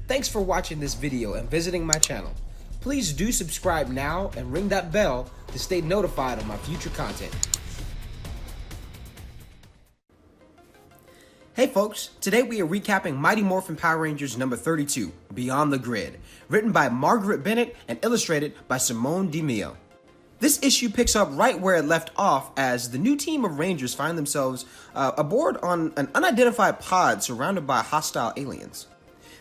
Thanks for watching this video and visiting my channel. Please do subscribe now and ring that bell to stay notified of my future content. Hey folks, today we are recapping Mighty Morphin Power Rangers number 32, Beyond the Grid, written by Margaret Bennett and illustrated by Simone DiMeo. This issue picks up right where it left off as the new team of Rangers find themselves aboard on an unidentified pod surrounded by hostile aliens.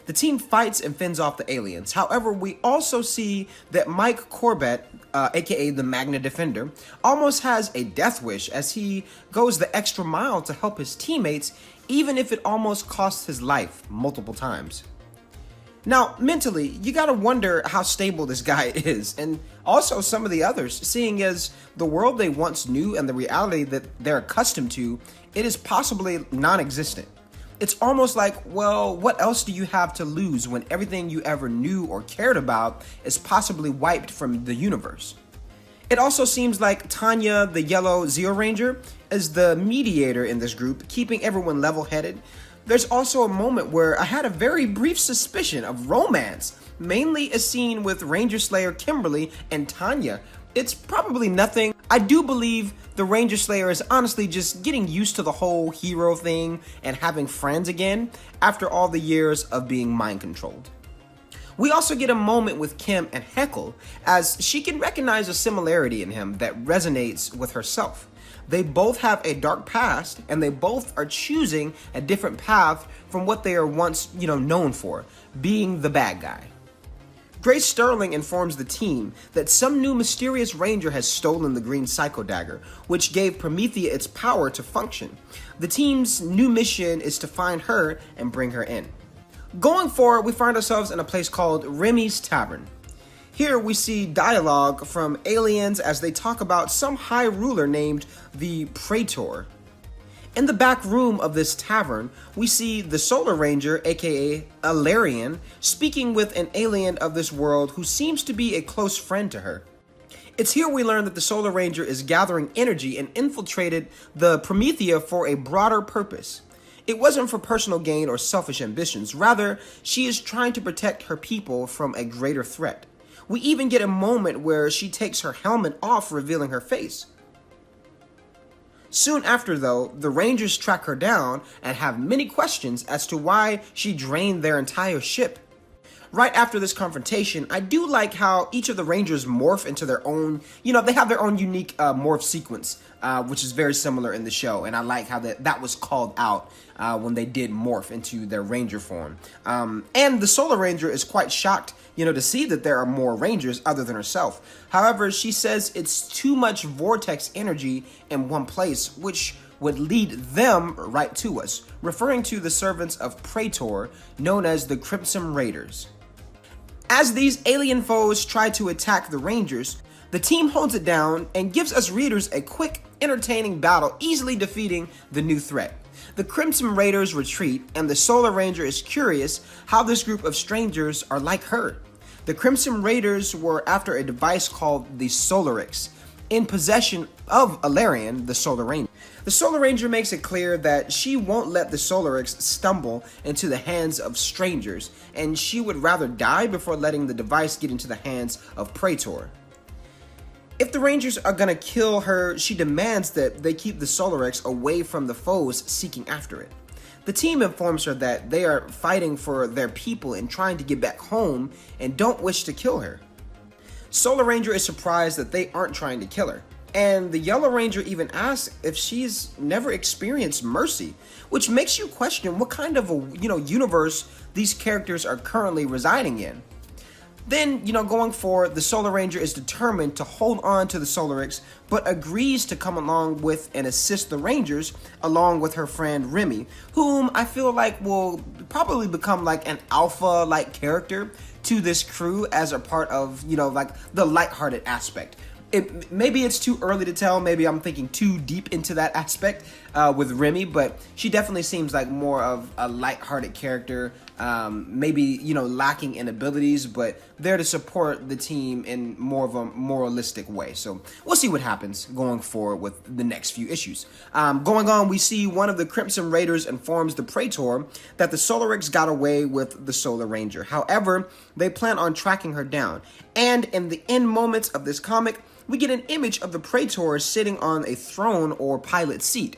The team fights and fends off the aliens. However, we also see that Mike Corbett, aka the Magna Defender, almost has a death wish as he goes the extra mile to help his teammates, even if it almost costs his life multiple times. Now, mentally, you gotta wonder how stable this guy is, and also some of the others, seeing as the world they once knew and the reality that they're accustomed to, it is possibly non-existent. It's almost like, well, what else do you have to lose when everything you ever knew or cared about is possibly wiped from the universe? It also seems like Tanya, the yellow Zeo Ranger, is the mediator in this group, keeping everyone level-headed. There's also a moment where I had a very brief suspicion of romance, mainly a scene with Ranger Slayer Kimberly and Tanya. It's probably nothing. I do believe the Ranger Slayer is honestly just getting used to the whole hero thing and having friends again after all the years of being mind-controlled. We also get a moment with Kim and Heckle as she can recognize a similarity in him that resonates with herself. They both have a dark past, and they both are choosing a different path from what they are once, known for, being the bad guy. Grace Sterling informs the team that some new mysterious ranger has stolen the green Psycho Dagger, which gave Promethea its power to function. The team's new mission is to find her and bring her in. Going forward, we find ourselves in a place called Remy's Tavern. Here we see dialogue from aliens as they talk about some high ruler named the Praetor. In the back room of this tavern, we see the Solar Ranger, aka Alarian, speaking with an alien of this world who seems to be a close friend to her. It's here we learn that the Solar Ranger is gathering energy and infiltrated the Promethea for a broader purpose. It wasn't for personal gain or selfish ambitions, rather, she is trying to protect her people from a greater threat. We even get a moment where she takes her helmet off, revealing her face. Soon after, though, the Rangers track her down and have many questions as to why she drained their entire ship. Right after this confrontation, I do like how each of the Rangers morph into their own, they have their own unique morph sequence, which is very similar in the show, and I like how that was called out when they did morph into their Ranger form. And the Solar Ranger is quite shocked, to see that there are more Rangers other than herself. However, she says it's too much vortex energy in one place, which would lead them right to us, referring to the servants of Praetor, known as the Crimson Raiders. As these alien foes try to attack the Rangers, the team holds it down and gives us readers a quick, entertaining battle, easily defeating the new threat. The Crimson Raiders retreat, and the Solar Ranger is curious how this group of strangers are like her. The Crimson Raiders were after a device called the Solarix, in possession of Alarian, the Solar Ranger. The Solar Ranger makes it clear that she won't let the Solarix stumble into the hands of strangers, and she would rather die before letting the device get into the hands of Praetor. If the Rangers are gonna kill her, she demands that they keep the Solarix away from the foes seeking after it. The team informs her that they are fighting for their people and trying to get back home and don't wish to kill her. Solar Ranger is surprised that they aren't trying to kill her, and the Yellow Ranger even asks if she's never experienced mercy, which makes you question what kind of a universe these characters are currently residing in. Then, going forward, the Solar Ranger is determined to hold on to the Solarix, but agrees to come along with and assist the Rangers, along with her friend Remy, whom I feel like will probably become like an alpha-like character to this crew as a part of, like the lighthearted aspect. Maybe it's too early to tell, maybe I'm thinking too deep into that aspect, with Remy, but she definitely seems like more of a lighthearted character, maybe, you know, lacking in abilities, but there to support the team in more of a moralistic way. So we'll see what happens going forward with the next few issues. Going on, we see one of the Crimson Raiders informs the Praetor that the Solarics got away with the Solar Ranger. However, they plan on tracking her down. And in the end moments of this comic, we get an image of the Praetor sitting on a throne or pilot seat.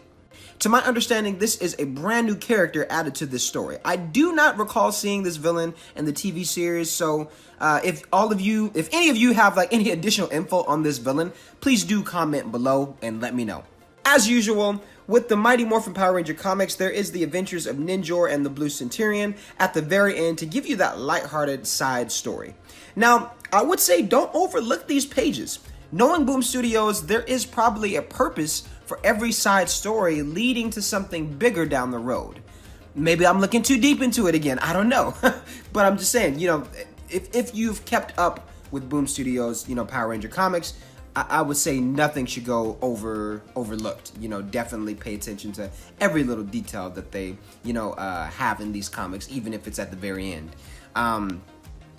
To my understanding, this is a brand new character added to this story. I do not recall seeing this villain in the TV series, so if any of you have like any additional info on this villain, please do comment below and let me know. As usual, with the Mighty Morphin Power Ranger comics, there is the adventures of Ninjor and the Blue Centurion at the very end to give you that lighthearted side story. Now, I would say don't overlook these pages. Knowing Boom Studios, there is probably a purpose for every side story leading to something bigger down the road. Maybe I'm looking too deep into it again, I don't know. But I'm just saying, you know, if you've kept up with Boom Studios, you know, Power Ranger comics, I would say nothing should go overlooked. You know, definitely pay attention to every little detail that they, you know, have in these comics, even if it's at the very end.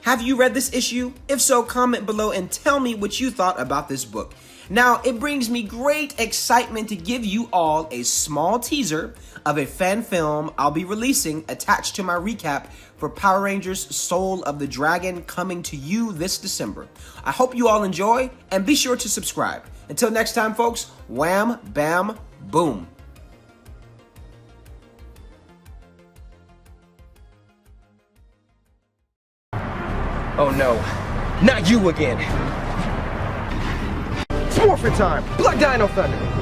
Have you read this issue? If so, comment below and tell me what you thought about this book. Now, it brings me great excitement to give you all a small teaser of a fan film I'll be releasing attached to my recap for Power Rangers Soul of the Dragon, coming to you this December. I hope you all enjoy, and be sure to subscribe. Until next time, folks, wham, bam, boom. Oh no, not you again. It's Morphin time! Blood Dino Thunder!